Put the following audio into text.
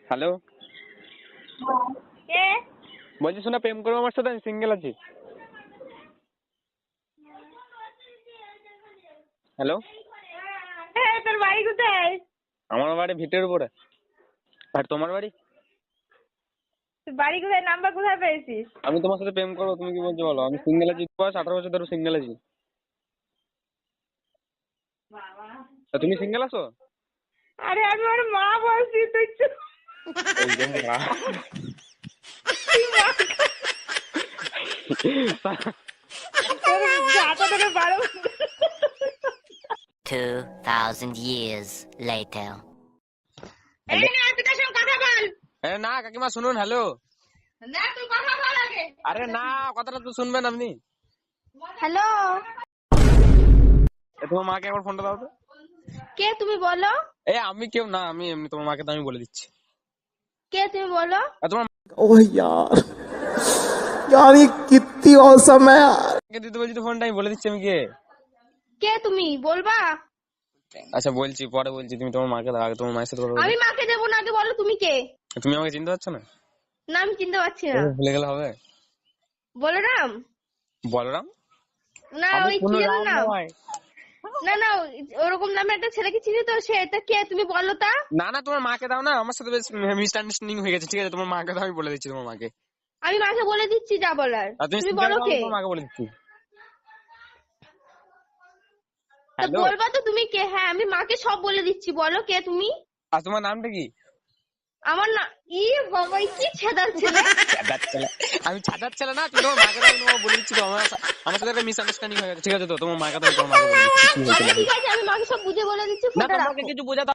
Hello, কে? বলছি শোনা, প্রেম করবো আমার সাথে? আমি সিঙ্গেল আছি। হ্যালো, হ্যাঁ, তোর বাড়ি কোথায়? আমার বাড়ি ভিটের উপরে। আর তোমার বাড়ি? তোর বাড়ি কোথায়? নাম্বার কোথায় পেয়েছিস? আমি তোমার সাথে প্রেম করবো, তুমি কি বলছো বলো? আমি সিঙ্গেল আছি, বয়স 18 বছর ধরে সিঙ্গেল আছি। তা তুমি সিঙ্গেল আছো? আরে আমি ওর মা বলছি, তুই চুপ। এই যে মা। তোর ঝাঁটা ধরে বারো। 2,000 years later. এই না, পিতার সঙ্গে কথা বল। না কাকিমা শুনুন, হ্যালো। না, তুই কথা বল আগে। আরে না, কথাটা তো শুনবেন আপনি। হ্যালো, তোমার মাকে একবার ফোনটা দাও তো। কে তুমি বলো? আমি কেউ না, আমি এমনি তোমার মাকে তো আমি বলে দিচ্ছি। কে তুমি বলো? তোমার ओह यार यार ये कितनी औसम है यार। মাকে দিতে বলছি তো ফোনটা, আমি বলে দিচ্ছি আমি কে। কে তুমি বলবা? আচ্ছা বলছি, পরে বলছি, তুমি তোমার মাকে দাও, আগে তোমার মায়ের সাথে কথা বলো। আমি মাকে দেবো না, আগে বলো তুমি কে? তুমি আমাকে চিনতে পারছো না? না, আমি চিনতে পারছি না। ভুলে গেলে হবে? বলরাম? বলরাম? না, আমি ওই কোনো কি যেন রাম নাম? নয়। না না, ওরকম নামে একটা ছেলেকে চিনি তো, সে এটা কে তুমি বলো তা? না না, তোমার মাকে দাও না, আমার সাথে বেশ মিসআন্ডারস্ট্যান্ডিং হয়ে গেছে, ঠিক আছে? তোমার মাকে দাও, আমি বলে দিচ্ছি তোমার মাকে। আমি মাকে বলে দিচ্ছি যা বলার। আর তুমি তুমি সিঙ্গেল বলো দাও, কে? আমি তোমার মাকে বলে দিচ্ছি। তো হ্যালো, বলবা তো তুমি কে? হ্যাঁ, আমি মাকে সব বলে দিচ্ছি, বলো কে তুমি? আর তোমার নামটা কি? আমার না, বাবা, কি ছেদার ছেলে। ছাদার ছেলে? আমি ছাদার ছেলে না, তুমি তোমার মাকে দাও, আমি তোমাকে বলে দিচ্ছি তো। আমার সাথে একটা মিসআন্ডারস্ট্যান্ডিং হয়ে গেছে, ঠিক আছে? তো তোমার মাকে দাও, আমি তোমার মাকে বলে দিচ্ছি কি হয়েছিল। আচ্ছা ঠিক আছে, আমি মাকে সব বুঝে বলে দিচ্ছি, না, ফোনটা তোমাকে রাখো। কিছু বোঝাতে